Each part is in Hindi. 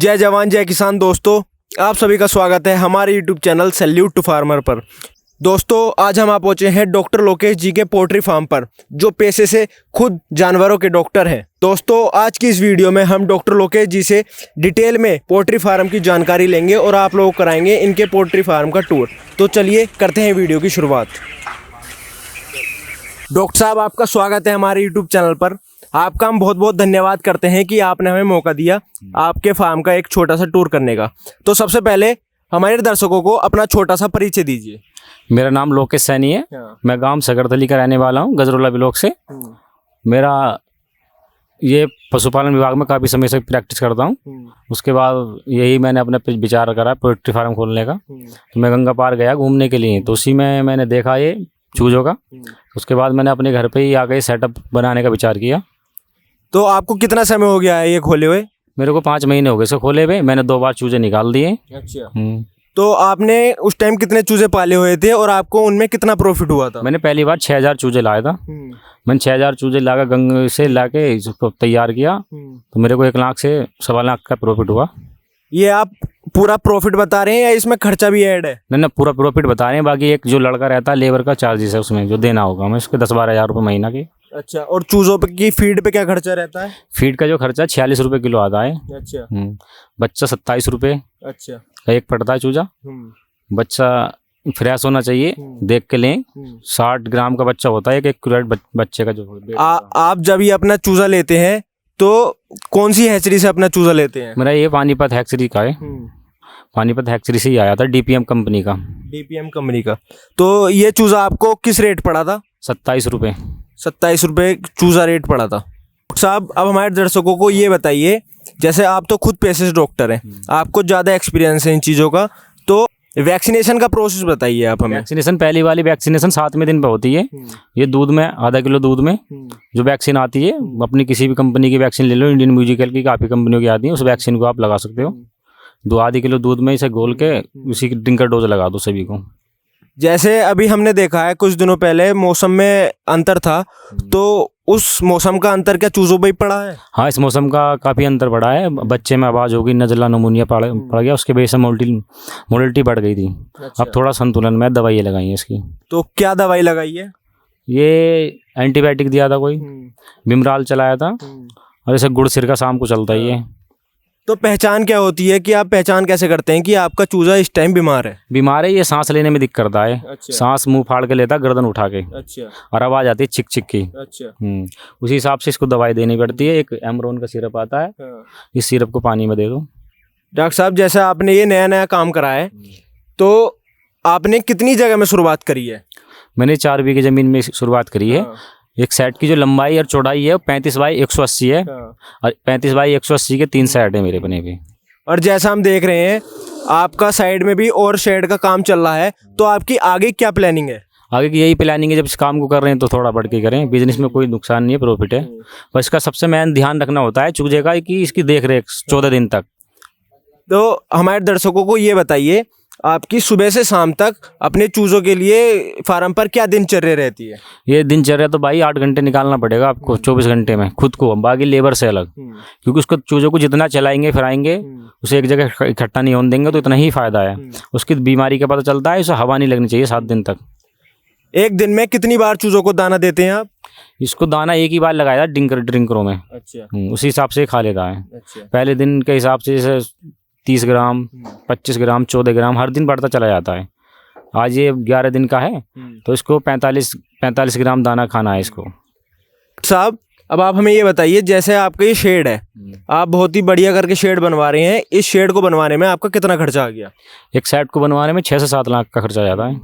जय जवान जय किसान दोस्तों, आप सभी का स्वागत है हमारे YouTube channel salute to farmer पर। दोस्तों आज हम आप पहुंचे हैं डॉक्टर लोकेश जी के पोल्ट्री फार्म पर, जो पेशे से खुद जानवरों के डॉक्टर हैं। दोस्तों आज की इस वीडियो में हम डॉक्टर लोकेश जी से डिटेल में पोल्ट्री फार्म की जानकारी लेंगे और आप लोग कराएंगे इनके पोल्ट्री फार्म का टूर। तो चलिए करते हैं वीडियो की शुरुआत। डॉक्टर साहब आपका स्वागत है हमारे यूट्यूब चैनल पर। आपका हम बहुत बहुत धन्यवाद करते हैं कि आपने हमें मौका दिया आपके फार्म का एक छोटा सा टूर करने का। तो सबसे पहले हमारे दर्शकों को अपना छोटा सा परिचय दीजिए। मेरा नाम लोकेश सैनी है। मैं गांव सकरतली का रहने वाला हूं, गजरोला ब्लॉक से। मेरा ये पशुपालन विभाग में काफ़ी समय से प्रैक्टिस करता हूं। उसके बाद यही मैंने अपने पे विचार करा पोल्ट्री फार्म खोलने का। तो मैं गंगा पार गया घूमने के लिए, तो उसी में मैंने देखा ये चूज़ों का। उसके बाद मैंने अपने घर पे ही आके सेटअप बनाने का विचार किया। तो आपको कितना समय हो गया है ये खोले हुए? मेरे को 5 महीने हो गए इसको खोले हुए। मैंने 2 बार चूजे निकाल दिए। अच्छा। तो आपने उस टाइम कितने चूजे पाले हुए थे और आपको उनमें कितना प्रॉफिट हुआ था? मैंने पहली बार 6000 चूजे लाया था। मैंने 6000 चूजे लाकर गंगा से लाके इसको तैयार किया, तो मेरे को 1 लाख से 1.25 लाख का प्रॉफिट हुआ। ये आप पूरा प्रॉफिट बता रहे हैं या इसमें खर्चा भी ऐड है? नहीं, पूरा प्रॉफिट बता रहे हैं। बाकी एक जो लड़का रहता है लेबर का चार्जेस है, उसमें जो देना होगा हमें उसके 10-12 हज़ार रुपये महीना के। अच्छा। और चूजों पे की फीड पे क्या खर्चा रहता है? फीड का जो खर्चा 46 रुपये किलो आता है। अच्छा। बच्चा 27 रुपये अच्छा का एक पड़ता है चूजा। बच्चा फ्रेश होना चाहिए, देख के लें। 60 ग्राम का बच्चा होता है, एक एक्यूरेट बच्चे का जो आप जब ये अपना चूजा लेते हैं तो कौन सी हैचरी से अपना चूजा लेते हैं? मेरा ये पानीपत हैचरी का है। पानीपत हैचरी से ही आया था, डीपीएम कंपनी का। डीपीएम कंपनी का। तो ये चूजा आपको किस रेट पड़ा था? 27 रुपये। 27 रुपये चूजा रेट पड़ा था। साहब अब हमारे दर्शकों को ये बताइए, जैसे आप तो खुद पेशे से डॉक्टर हैं, आपको ज़्यादा एक्सपीरियंस है इन चीज़ों का, तो वैक्सीनेशन का प्रोसेस बताइए आप हमें। वैक्सीनेशन पहली वाली वैक्सीनेशन 7वें दिन पे होती है। ये दूध में आधा किलो दूध में जो वैक्सीन आती है, अपनी किसी भी कंपनी की वैक्सीन ले लो, इंडियन म्यूजिकल की काफ़ी कंपनियों की आती है, उस वैक्सीन को आप लगा सकते हो। आधे किलो दूध में इसे घोल के उसी की ड्रिंकर डोज लगा दो सभी को। जैसे अभी हमने देखा है कुछ दिनों पहले मौसम में अंतर था, तो उस मौसम का अंतर क्या चूजों पे ही पड़ा है? हाँ, इस मौसम का काफ़ी अंतर पड़ा है। बच्चे में आवाज़ होगी, नज़ला नमूनिया पड़ गया, उसके वजह से मोलिटी बढ़ गई थी। अच्छा। अब थोड़ा संतुलन में दवाइयाँ लगाई हैं इसकी। तो क्या दवाई लगाई है? ये एंटीबायोटिक दिया था कोई, बिमराल चलाया था, और ऐसे गुड़ सिरका शाम को चलता ही है। तो पहचान क्या होती है कि आप पहचान कैसे करते हैं कि आपका चूजा इस टाइम बीमार है? बीमार है, ये सांस लेने में दिक्कत करता है। अच्छा। सांस मुंह फाड़ के लेता, गर्दन उठा के। अच्छा। और आवाज़ आती है चिक चिक की। अच्छा। उसी हिसाब से इसको दवाई देनी पड़ती है। एक एमरोन का सिरप आता है। हाँ। इस सिरप को पानी में दे दो। डॉक्टर साहब जैसे आपने ये नया नया काम करा है, तो आपने कितनी जगह में शुरुआत करी है? मैंने 4 बीघे ज़मीन में शुरुआत करी है। एक सेट की जो लंबाई और चौड़ाई है 35 बाई 180 है, और 35 बाई 180 के 3 सेट है मेरे बने भी। और जैसा हम देख रहे हैं आपका साइड में भी और शेड का काम चल रहा है, तो आपकी आगे क्या प्लानिंग है? आगे की यही प्लानिंग है, जब इस काम को कर रहे हैं तो थोड़ा बढ़ के करें। बिजनेस में कोई नुकसान नहीं है, प्रॉफिट है। पर इसका सबसे मेन ध्यान रखना होता है चूजे का, कि इसकी देख रेख 14 दिन तक। तो हमारे दर्शकों को ये बताइए, आपकी सुबह से शाम तक अपने चूजों के लिए फार्म पर क्या दिनचर्या रहती है? ये दिनचर्या तो भाई 8 घंटे निकालना पड़ेगा आपको 24 घंटे में खुद को, बाकी लेबर से अलग। क्योंकि उसको चूजों को जितना चलाएंगे फिराएंगे, उसे एक जगह इकट्ठा नहीं होने देंगे, तो इतना ही फायदा है। उसकी बीमारी का पता चलता है, उसे हवा नहीं लगनी चाहिए 7 दिन तक। एक दिन में कितनी बार चूजों को दाना देते हैं आप? इसको दाना एक ही बार लगाया ड्रिंकरों में। अच्छा। उसी हिसाब से खा लेता है। अच्छा। पहले दिन के हिसाब से जैसे 30 ग्राम, 25 ग्राम, 14 ग्राम हर दिन बढ़ता चला जाता है। आज ये 11 दिन का है, तो इसको 45 ग्राम दाना खाना है इसको। साहब अब आप हमें ये बताइए, जैसे आपका ये शेड है, आप बहुत ही बढ़िया करके शेड बनवा रहे हैं, इस शेड को बनवाने में आपका कितना खर्चा आ गया? एक सेट को बनवाने में 6 से 7 लाख का खर्चा आ जाता है।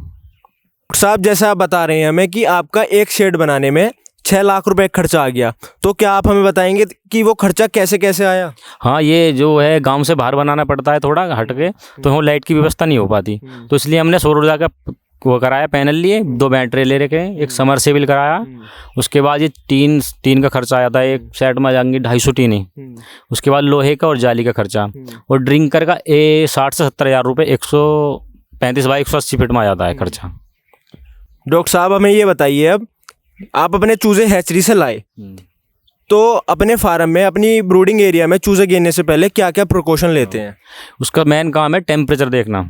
साहब जैसा आप बता रहे हैं हमें कि आपका एक शेड बनाने में 6 लाख रुपए खर्चा आ गया, तो क्या आप हमें बताएंगे कि वो खर्चा कैसे कैसे आया? हाँ, ये जो है गांव से बाहर बनाना पड़ता है थोड़ा हट के, तो वहाँ लाइट की व्यवस्था नहीं हो पाती, तो इसलिए हमने सौर ऊर्जा का वो कराया, पैनल लिए, 2 बैटरी ले रखे, एक समरसेबल कराया। उसके बाद ये टीन का खर्चा आया था, एक सेट में जाएंगे 250 टीनें। उसके बाद लोहे का और जाली का खर्चा, और ड्रिंकर का 60 से 70 हज़ार रुपये 135 बाई 180 फीट में आ जाता है खर्चा। डॉक्टर साहब हमें ये बताइए, अब आप अपने चूजे हैचरी से लाए, तो अपने फार्म में, अपनी ब्रूडिंग एरिया में चूजे गिरने से पहले क्या क्या प्रिकॉशन लेते हैं? उसका मेन काम है टेम्परेचर देखना।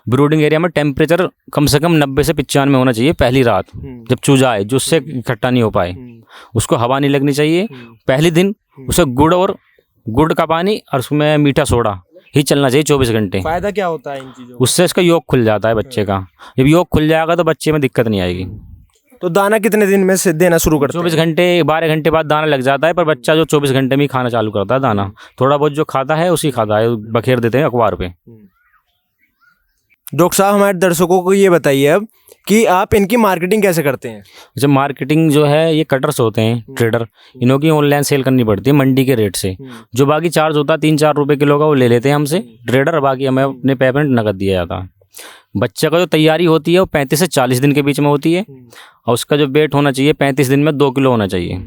ब्रूडिंग एरिया में टेम्परेचर कम से कम 90 से 95 होना चाहिए पहली रात, जब चूजा आए, जो उससे इकट्ठा नहीं हो पाए। उसको हवा नहीं लगनी चाहिए। पहले दिन उसे गुड़ का पानी और उसमें मीठा सोडा ही चलना चाहिए 24 घंटे। फायदा क्या होता है इन चीज़ों? उससे इसका योग खुल जाता है बच्चे का। जब योग खुल जाएगा तो बच्चे में दिक्कत नहीं आएगी। तो दाना कितने दिन में से देना शुरू करते हैं? 24 घंटे 12 घंटे बाद दाना लग जाता है, पर बच्चा जो 24 घंटे में ही खाना चालू करता है दाना। थोड़ा बहुत जो खाता है उसी खाता है, बखेर देते हैं अखबार पे। डॉक्टर साहब, हमारे दर्शकों को ये बताइए अब कि आप इनकी मार्केटिंग कैसे करते हैं? जब मार्केटिंग जो है, ये कटर्स होते हैं ट्रेडर, इन्हों की ऑनलाइन सेल करनी पड़ती है मंडी के रेट से। जो बाकी चार्ज होता है 3-4 रुपये किलो का, वो ले लेते हैं हमसे ट्रेडर। बाकी हमें अपने पेमेंट नकद दिया जाता है। बच्चे का जो तैयारी होती है वो 35 से 40 दिन के बीच में होती है, और उसका जो वेट होना चाहिए 35 दिन में 2 किलो होना चाहिए।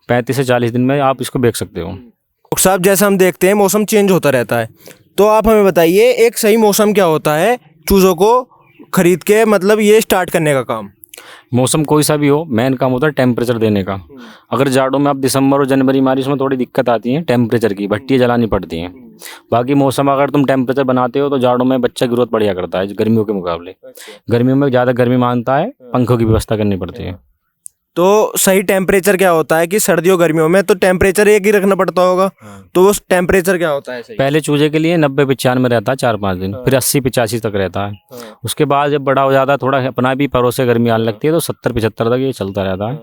35 से 40 दिन में आप इसको बेच सकते हो। डॉक्टर साहब, जैसा हम देखते हैं मौसम चेंज होता रहता है, तो आप हमें बताइए एक सही मौसम क्या होता है चूज़ों को खरीद के, मतलब ये स्टार्ट करने का काम? मौसम कोई सा भी हो, मेन काम होता है टेम्परेचर देने का। अगर जाड़ों में आप दिसंबर और जनवरी मारी, उसमें थोड़ी दिक्कत आती है टेम्परेचर की, भट्टियाँ जलानी पड़ती हैं। बाकी मौसम अगर तुम टेम्परेचर बनाते हो तो जाड़ों में बच्चा ग्रोथ बढ़िया करता है गर्मियों के मुकाबले। गर्मियों में ज़्यादा गर्मी मानता है, पंखों की व्यवस्था करनी पड़ती है। तो सही टेम्परेचर क्या होता है कि सर्दियों गर्मियों में तो टेम्परेचर एक ही रखना पड़ता होगा, तो वो टेम्परेचर क्या होता है सही? पहले चूजे के लिए 90-95 में रहता है 4-5 दिन, फिर 80-85 तक रहता है। उसके बाद जब बड़ा हो जाता है, थोड़ा अपना भी परों से गर्मी आने लगती है, तो 70-75 तक ये चलता रहता है।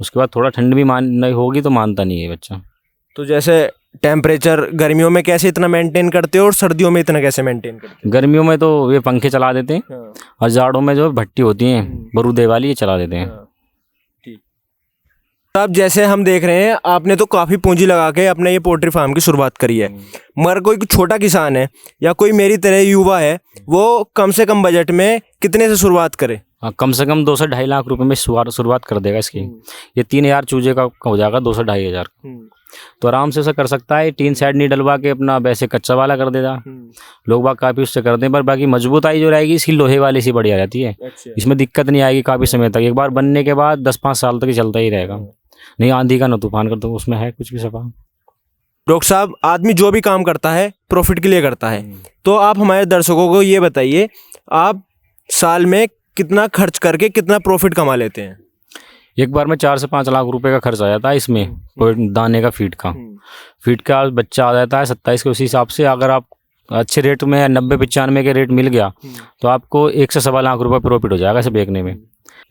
उसके बाद थोड़ा ठंड भी नहीं होगी तो मानता नहीं है बच्चा। तो जैसे टेम्परेचर गर्मियों में कैसे इतना मेंटेन करते हो और सर्दियों में इतना कैसे मेंटेन करते हो? गर्मियों में तो ये पंखे चला देते हैं, और जाड़ों में जो भट्टी होती हैं बरूदे वाली, ये चला देते हैं। अब जैसे हम देख रहे हैं, आपने तो काफ़ी पूंजी लगा के अपने ये पोल्ट्री फार्म की शुरुआत करी है, मगर कोई छोटा किसान है या कोई मेरी तरह युवा है, वो कम से कम बजट में कितने से शुरुआत करे? हाँ, कम से कम 2 से 2.5 लाख रुपए में शुरुआत कर देगा इसकी। ये 3000 चूजे का हो जाएगा, 2 से 2.5 हजार। तो आराम से उसे कर सकता है। टीन शेड नहीं डलवा के अपना वैसे कच्चा वाला कर देगा। लोग बाग काफ़ी उससे करते हैं, पर बाकी मजबूताई जो रहेगी इसकी लोहे वाली सी बढ़िया रहती है। इसमें दिक्कत नहीं आएगी काफ़ी समय तक। एक बार बनने के बाद 10-5 साल तक ही चलता ही रहेगा। नहीं आंधी का, न तूफान का, तो उसमें है कुछ भी सफा। डॉक्टर साहब, आदमी जो भी काम करता है प्रॉफिट के लिए करता है, तो आप हमारे दर्शकों को ये बताइए, आप साल में कितना खर्च करके कितना प्रॉफिट कमा लेते हैं? एक बार में 4 से 5 लाख रुपए का खर्च आ जाता है इसमें, दाने का फीड का बच्चा आ जाता है 27 के। उसी हिसाब से अगर आप अच्छे रेट में 90-95 के रेट मिल गया तो आपको 1 से 1.25 लाख रुपए प्रॉफिट हो जाएगा इसे बेचने में।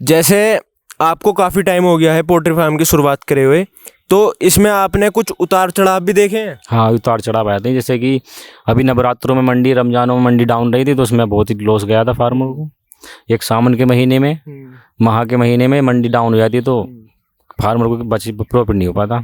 जैसे आपको काफ़ी टाइम हो गया है पोल्ट्री फार्म की शुरुआत करे हुए, तो इसमें आपने कुछ उतार चढ़ाव भी देखे हैं? हाँ, उतार चढ़ाव आते हैं। जैसे कि अभी नवरात्रों में मंडी, रमजानों में मंडी डाउन रही थी, तो उसमें बहुत ही लॉस गया था फार्मर को। एक सावन के महीने में, माह के महीने में मंडी डाउन हो जाती है, तो फार्मर को प्रॉफिट नहीं हो पाता।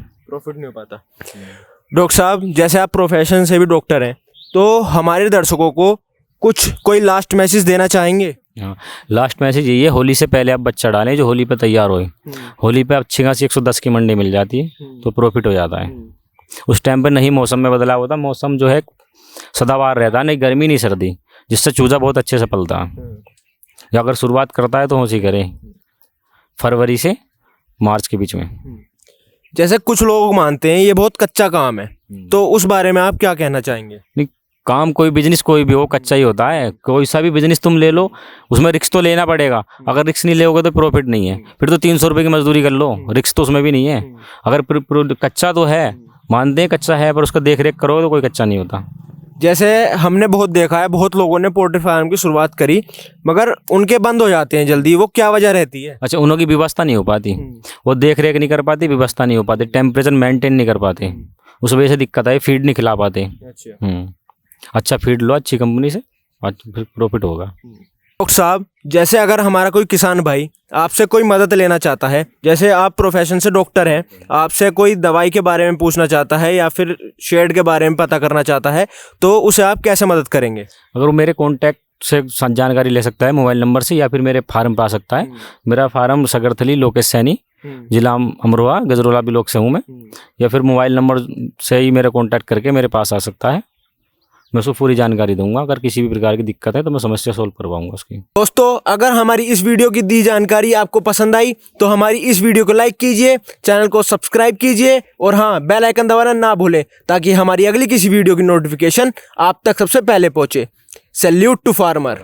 डॉक्टर साहब, जैसे आप प्रोफेशन से भी डॉक्टर हैं, तो हमारे दर्शकों को कोई लास्ट मैसेज देना चाहेंगे? हाँ, लास्ट मैसेज यही है, होली से पहले आप बच्चा डालें जो होली पे तैयार होए। होली पे अच्छी खासी 110 की मंडी मिल जाती है, तो प्रॉफिट हो जाता है। उस टाइम पर नहीं मौसम में बदलाव होता, मौसम जो है सदाबहार रहता है, नहीं गर्मी नहीं सर्दी, जिससे चूजा बहुत अच्छे से पलता है। या अगर शुरुआत करता है तो उसी करें फरवरी से मार्च के बीच में। जैसे कुछ लोग मानते हैं ये बहुत कच्चा काम है, तो उस बारे में आप क्या कहना चाहेंगे? नहीं, काम कोई बिजनेस कोई भी हो कच्चा ही होता है। कोई सा भी बिजनेस तुम ले लो, उसमें रिस्क तो लेना पड़ेगा। अगर रिस्क नहीं लोगे तो प्रॉफिट नहीं है। फिर तो 300 रुपये की मजदूरी कर लो, रिस्क तो उसमें भी नहीं है। अगर कच्चा तो है, मानते हैं कच्चा है, पर उसका देख रेख करो तो कोई कच्चा नहीं होता। जैसे हमने बहुत देखा है, बहुत लोगों ने पोल्ट्री फार्म की शुरुआत करी, मगर उनके बंद हो जाते हैं जल्दी, वो क्या वजह रहती है? अच्छा, उन्हों की व्यवस्था नहीं हो पाती, वो देख रेख नहीं कर पाती, व्यवस्था नहीं हो पाती, टेम्परेचर मेंटेन नहीं कर पाते, उस वजह से दिक्कत है। फीड नहीं खिला पाते। अच्छा फीड लो अच्छी कंपनी से, फिर प्रॉफिट होगा। डॉक्टर साहब, जैसे अगर हमारा कोई किसान भाई आपसे कोई मदद लेना चाहता है, जैसे आप प्रोफेशन से डॉक्टर हैं, आपसे कोई दवाई के बारे में पूछना चाहता है या फिर शेड के बारे में पता करना चाहता है, तो उसे आप कैसे मदद करेंगे? अगर वो मेरे कॉन्टैक्ट से जानकारी ले सकता है मोबाइल नंबर से, या फिर मेरे फार्म पे आ सकता है। मेरा फार्म सगरथली, लोकेश सैनी, जिला अमरोहा, गजरोला ब्लॉक से हूँ मैं। या फिर मोबाइल नंबर से ही मेरा कॉन्टैक्ट करके मेरे पास आ सकता है। मैं उसको पूरी जानकारी दूंगा। अगर किसी भी प्रकार की दिक्कत है तो मैं समस्या सोल्व करवाऊंगा उसकी। दोस्तों अगर हमारी इस वीडियो की दी जानकारी आपको पसंद आई तो हमारी इस वीडियो को लाइक कीजिए, चैनल को सब्सक्राइब कीजिए और हाँ, बेल आइकन दबाना ना भूलें ताकि हमारी अगली किसी वीडियो की नोटिफिकेशन आप तक सबसे पहले पहुंचे। Salute to farmer.